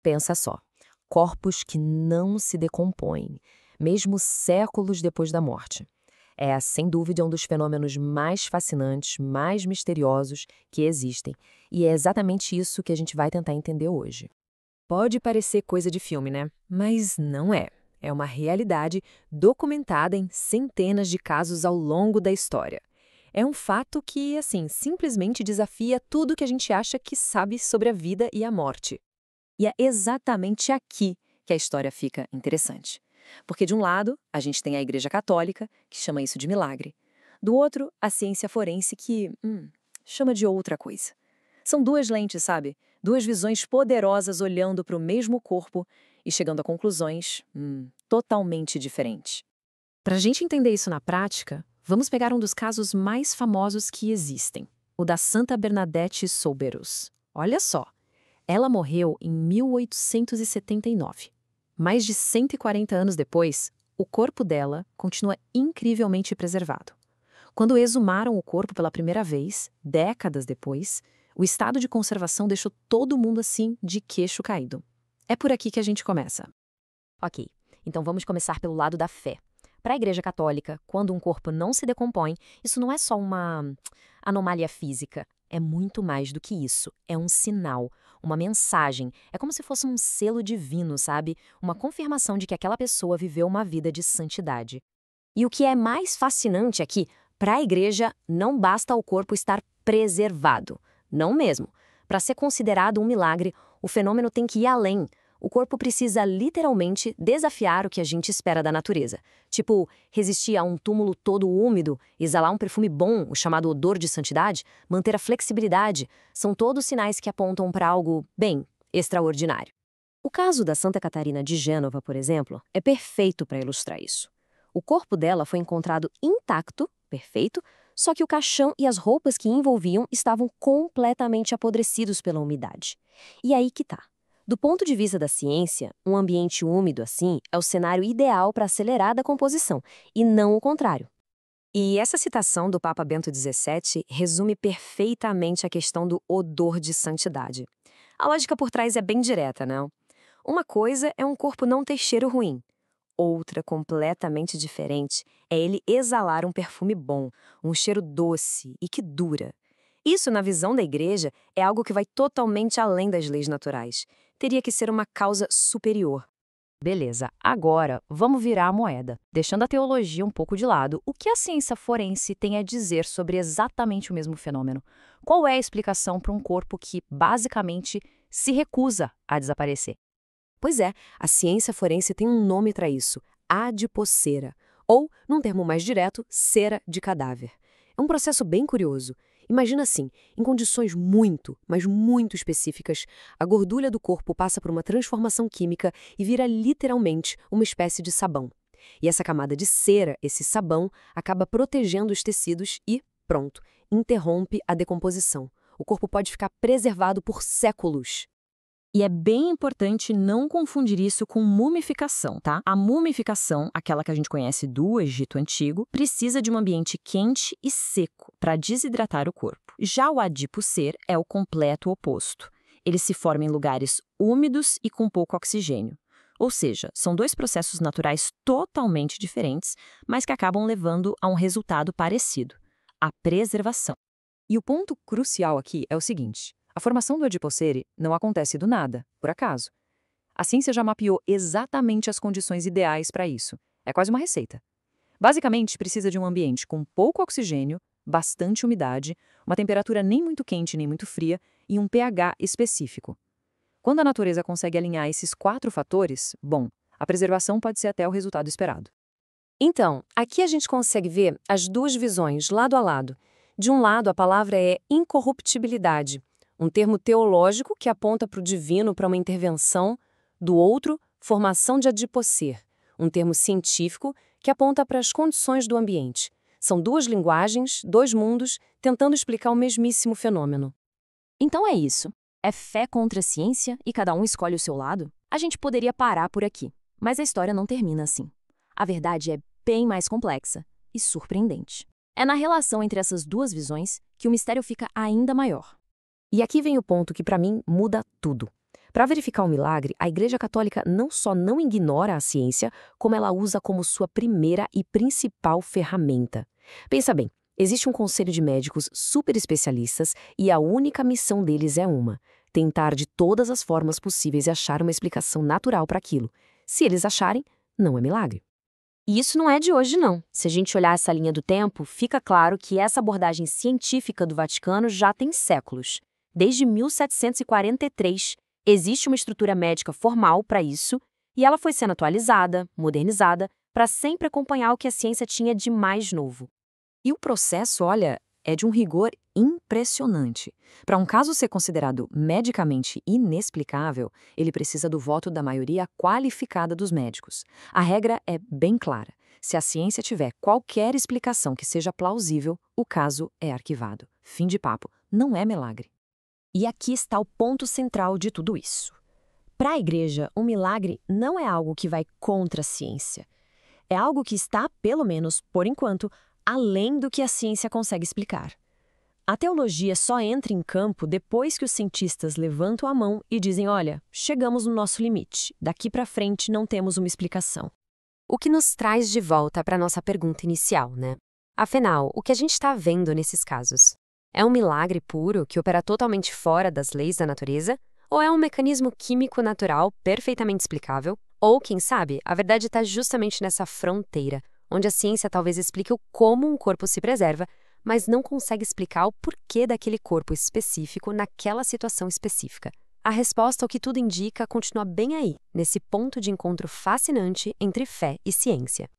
Pensa só, corpos que não se decompõem, mesmo séculos depois da morte. É, sem dúvida, um dos fenômenos mais fascinantes, mais misteriosos que existem. E é exatamente isso que a gente vai tentar entender hoje. Pode parecer coisa de filme, né? Mas não é. É uma realidade documentada em centenas de casos ao longo da história. É um fato que, assim, simplesmente desafia tudo que a gente acha que sabe sobre a vida e a morte. E é exatamente aqui que a história fica interessante. Porque, de um lado, a gente tem a Igreja Católica, que chama isso de milagre. Do outro, a ciência forense, que chama de outra coisa. São duas lentes, sabe? Duas visões poderosas olhando para o mesmo corpo e chegando a conclusões totalmente diferentes. Para a gente entender isso na prática, vamos pegar um dos casos mais famosos que existem, o da Santa Bernadette Soubirous. Olha só, ela morreu em 1879. Mais de 140 anos depois, o corpo dela continua incrivelmente preservado. Quando exumaram o corpo pela primeira vez, décadas depois, o estado de conservação deixou todo mundo assim, de queixo caído. É por aqui que a gente começa. Ok, então vamos começar pelo lado da fé. Para a Igreja Católica, quando um corpo não se decompõe, isso não é só uma anomalia física. É muito mais do que isso. É um sinal, uma mensagem. É como se fosse um selo divino, sabe? Uma confirmação de que aquela pessoa viveu uma vida de santidade. E o que é mais fascinante é que, para a Igreja, não basta o corpo estar preservado. Não mesmo. Para ser considerado um milagre, o fenômeno tem que ir além. O corpo precisa literalmente desafiar o que a gente espera da natureza. Tipo, resistir a um túmulo todo úmido, exalar um perfume bom, o chamado odor de santidade, manter a flexibilidade, são todos sinais que apontam para algo, bem, extraordinário. O caso da Santa Catarina de Gênova, por exemplo, é perfeito para ilustrar isso. O corpo dela foi encontrado intacto, perfeito, só que o caixão e as roupas que envolviam estavam completamente apodrecidos pela umidade. E aí que tá. Do ponto de vista da ciência, um ambiente úmido assim é o cenário ideal para acelerar a decomposição, e não o contrário. E essa citação do Papa Bento XVII resume perfeitamente a questão do odor de santidade. A lógica por trás é bem direta, não? Uma coisa é um corpo não ter cheiro ruim. Outra, completamente diferente, é ele exalar um perfume bom, um cheiro doce e que dura. Isso, na visão da Igreja, é algo que vai totalmente além das leis naturais. Teria que ser uma causa superior. Beleza, agora vamos virar a moeda. Deixando a teologia um pouco de lado, o que a ciência forense tem a dizer sobre exatamente o mesmo fenômeno? Qual é a explicação para um corpo que, basicamente, se recusa a desaparecer? Pois é, a ciência forense tem um nome para isso, adipocera, ou, num termo mais direto, cera de cadáver. É um processo bem curioso. Imagina assim, em condições muito, mas muito específicas, a gordura do corpo passa por uma transformação química e vira literalmente uma espécie de sabão. E essa camada de cera, esse sabão, acaba protegendo os tecidos e, pronto, interrompe a decomposição. O corpo pode ficar preservado por séculos. E é bem importante não confundir isso com mumificação, tá? A mumificação, aquela que a gente conhece do Egito Antigo, precisa de um ambiente quente e seco para desidratar o corpo. Já o adipocer é o completo oposto. Ele se forma em lugares úmidos e com pouco oxigênio. Ou seja, são dois processos naturais totalmente diferentes, mas que acabam levando a um resultado parecido: a preservação. E o ponto crucial aqui é o seguinte: a formação do adipocere não acontece do nada, por acaso. A ciência já mapeou exatamente as condições ideais para isso. É quase uma receita. Basicamente, precisa de um ambiente com pouco oxigênio, bastante umidade, uma temperatura nem muito quente nem muito fria e um pH específico. Quando a natureza consegue alinhar esses 4 fatores, bom, a preservação pode ser até o resultado esperado. Então, aqui a gente consegue ver as duas visões lado a lado. De um lado, a palavra é incorruptibilidade, um termo teológico que aponta para o divino, para uma intervenção. Do outro, formação de adipocer, um termo científico que aponta para as condições do ambiente. São duas linguagens, dois mundos, tentando explicar o mesmíssimo fenômeno. Então é isso. É fé contra a ciência e cada um escolhe o seu lado? A gente poderia parar por aqui, mas a história não termina assim. A verdade é bem mais complexa e surpreendente. É na relação entre essas duas visões que o mistério fica ainda maior. E aqui vem o ponto que, para mim, muda tudo. Para verificar o milagre, a Igreja Católica não só não ignora a ciência, como ela usa como sua primeira e principal ferramenta. Pensa bem, existe um conselho de médicos super especialistas e a única missão deles é uma: tentar de todas as formas possíveis achar uma explicação natural para aquilo. Se eles acharem, não é milagre. E isso não é de hoje, não. Se a gente olhar essa linha do tempo, fica claro que essa abordagem científica do Vaticano já tem séculos. Desde 1743, existe uma estrutura médica formal para isso, e ela foi sendo atualizada, modernizada, para sempre acompanhar o que a ciência tinha de mais novo. E o processo, olha, é de um rigor impressionante. Para um caso ser considerado medicamente inexplicável, ele precisa do voto da maioria qualificada dos médicos. A regra é bem clara. Se a ciência tiver qualquer explicação que seja plausível, o caso é arquivado. Fim de papo. Não é milagre. E aqui está o ponto central de tudo isso. Para a Igreja, o milagre não é algo que vai contra a ciência. É algo que está, pelo menos por enquanto, além do que a ciência consegue explicar. A teologia só entra em campo depois que os cientistas levantam a mão e dizem: olha, chegamos no nosso limite, daqui para frente não temos uma explicação. O que nos traz de volta para a nossa pergunta inicial, né? Afinal, o que a gente está vendo nesses casos? É um milagre puro que opera totalmente fora das leis da natureza? Ou é um mecanismo químico natural perfeitamente explicável? Ou, quem sabe, a verdade está justamente nessa fronteira, onde a ciência talvez explique o como um corpo se preserva, mas não consegue explicar o porquê daquele corpo específico naquela situação específica. A resposta ao que tudo indica continua bem aí, nesse ponto de encontro fascinante entre fé e ciência.